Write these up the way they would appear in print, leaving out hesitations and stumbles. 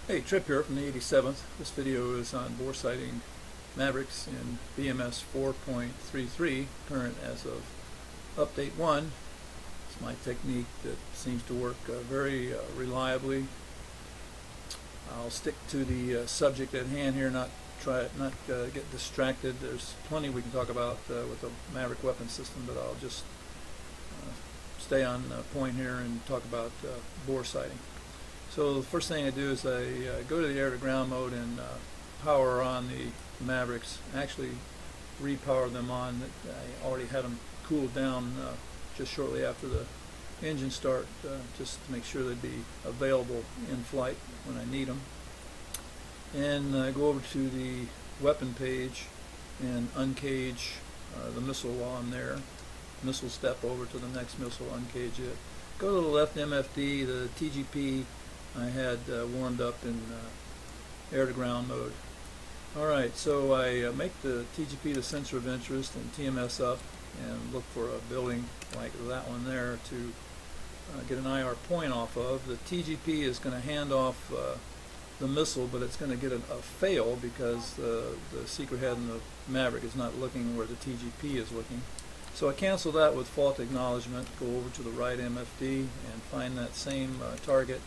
Hey, Trippp here from the 87th. This video is on Boresighting Mavericks in BMS 4.33, current as of update 1. It's my technique that seems to work very reliably. I'll stick to the subject at hand here, not get distracted. There's plenty we can talk about with the Maverick weapon system, but I'll just stay on point here and talk about bore sighting. So the first thing I do is I go to the air-to-ground mode and power on the Mavericks. Actually, repower them on. I already had them cooled down just shortly after the engine start, just to make sure they'd be available in flight when I need them. And go over to the weapon page and uncage the missile while I'm there. Missile step over to the next missile, uncage it. Go to the left MFD, the TGP I had warmed up in air-to-ground mode. Alright, so I make the TGP the sensor of interest and TMS up and look for a building like that one there to get an IR point off of. The TGP is going to hand off the missile, but it's going to get a fail because the secret head in the Maverick is not looking where the TGP is looking. So I cancel that with fault acknowledgement, go over to the right MFD and find that same target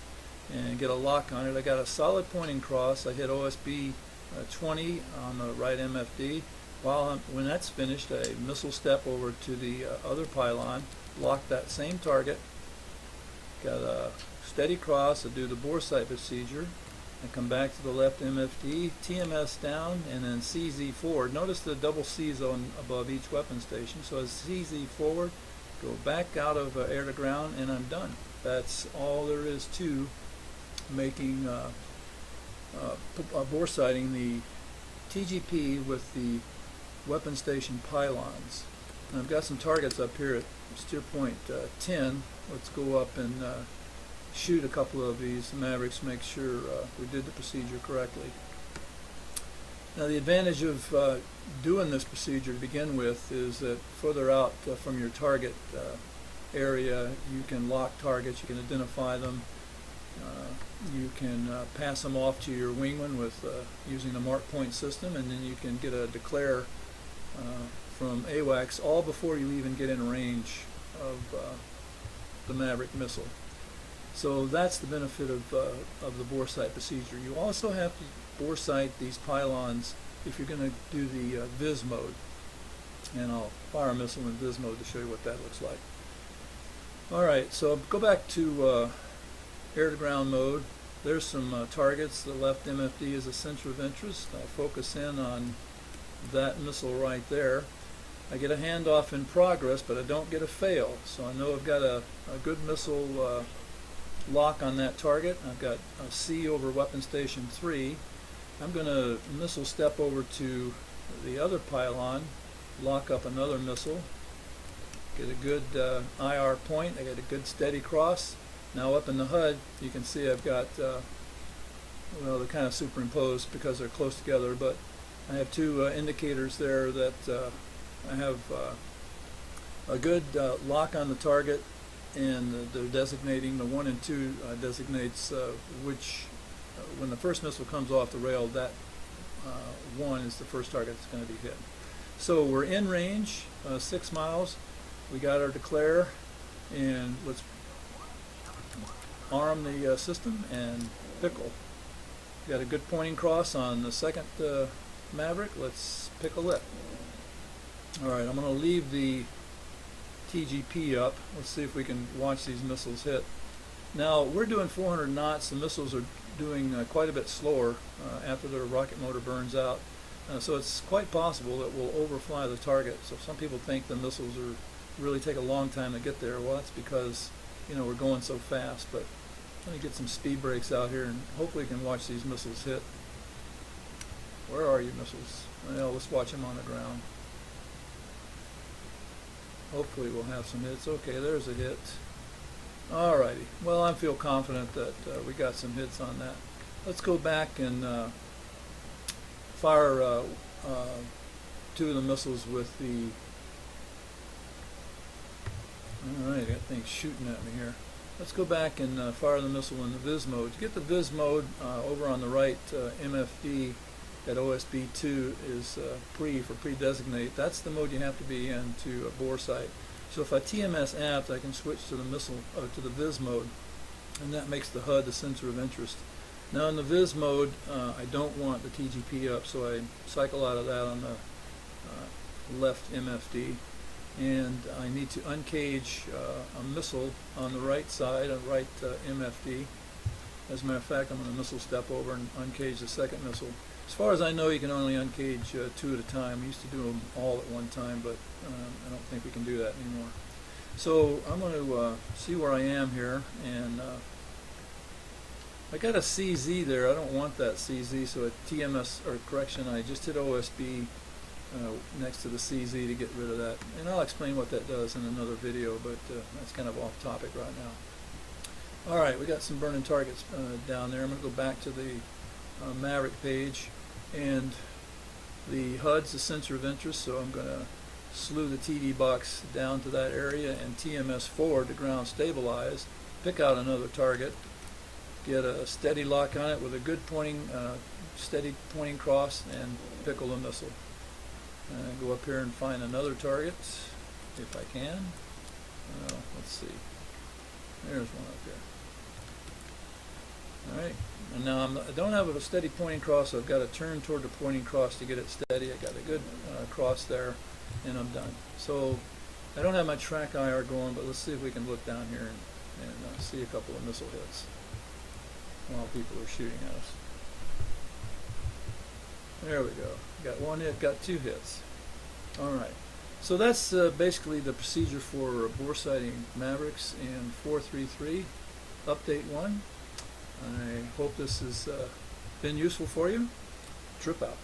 and get a lock on it. I got a solid pointing cross. I hit OSB 20 on the right MFD. When that's finished, I missile step over to the other pylon, lock that same target, got a steady cross, I do the bore sight procedure, and come back to the left MFD, TMS down, and then CZ forward. Notice the double C zone above each weapon station. So as CZ forward, go back out of air to ground, and I'm done. That's all there is to making bore sighting the TGP with the weapon station pylons. And I've got some targets up here at steer point 10. Let's go up and shoot a couple of these Mavericks, make sure we did the procedure correctly. Now the advantage of doing this procedure to begin with is that further out from your target area, you can lock targets, you can identify them. You can pass them off to your wingman with using the mark point system, and then you can get a declare from AWACS all before you even get in range of the Maverick missile. So that's the benefit of the bore sight procedure. You also have to bore sight these pylons if you're going to do the Viz mode, and I'll fire a missile in Viz mode to show you what that looks like. Alright, so go back to air-to-ground mode. There's some targets. The left MFD is a center of interest. I'll focus in on that missile right there. I get a handoff in progress, but I don't get a fail. So I know I've got a good missile lock on that target. I've got a C over weapon station 3. I'm going to missile step over to the other pylon, lock up another missile, get a good IR point. I get a good steady cross. Now up in the HUD, you can see I've got, well, they're kind of superimposed because they're close together, but I have two indicators there that I have a good lock on the target, and they're designating, the 1 and 2 designates which, when the first missile comes off the rail, that 1 is the first target that's going to be hit. So we're in range, 6 miles. We got our declare, and let's arm the system and pickle. Got a good pointing cross on the second Maverick. Let's pickle it. Alright, I'm going to leave the TGP up. Let's see if we can watch these missiles hit. Now we're doing 400 knots. The missiles are doing quite a bit slower after their rocket motor burns out. So it's quite possible that we'll overfly the target. So some people think the missiles really take a long time to get there. Well, that's because we're going so fast. But let me get some speed brakes out here, and hopefully we can watch these missiles hit. Where are you, missiles? Well, let's watch them on the ground. Hopefully we'll have some hits. Okay, there's a hit. Alrighty. Well, I feel confident that we got some hits on that. Let's go back and fire 2 of the missiles with the... Alright, I got things shooting at me here. let's go back and fire the missile in the viz mode. To get the viz mode, over on the right, MFD at OSB2 is pre-designate. That's the mode you have to be in to bore sight. So if I TMS apt, I can switch to the missile to the viz mode, and that makes the HUD the sensor of interest. Now in the viz mode, I don't want the TGP up, so I cycle out of that on the left MFD, and I need to uncage a missile on the right side, a right MFD. As a matter of fact, I'm going to missile step over and uncage the second missile. As far as I know, you can only uncage 2 at a time. We used to do them all at one time, but I don't think we can do that anymore. So I'm going to see where I am here, and I got a CZ there. I don't want that CZ, so at TMS, or correction, I just hit OSB next to the CZ to get rid of that. And I'll explain what that does in another video, but that's kind of off topic right now. Alright, we got some burning targets down there. I'm going to go back to the Maverick page, and the HUD's the sensor of interest, so I'm going to slew the TD box down to that area and TMS4 to ground stabilize, pick out another target, get a steady lock on it with a good pointing, steady pointing cross, and pickle the missile. Go up here and find another target if I can. Let's see. There's one up here. Alright, and now I don't have a steady pointing cross, so I've got to turn toward the pointing cross to get it steady. I got a good cross there, and I'm done. So I don't have my track IR going, but let's see if we can look down here and see a couple of missile hits while people are shooting at us. There we go. Got one hit, got 2 hits. Alright, so that's basically the procedure for boresighting Mavericks in 4.3.3, update 1. I hope this has been useful for you. Trippp out.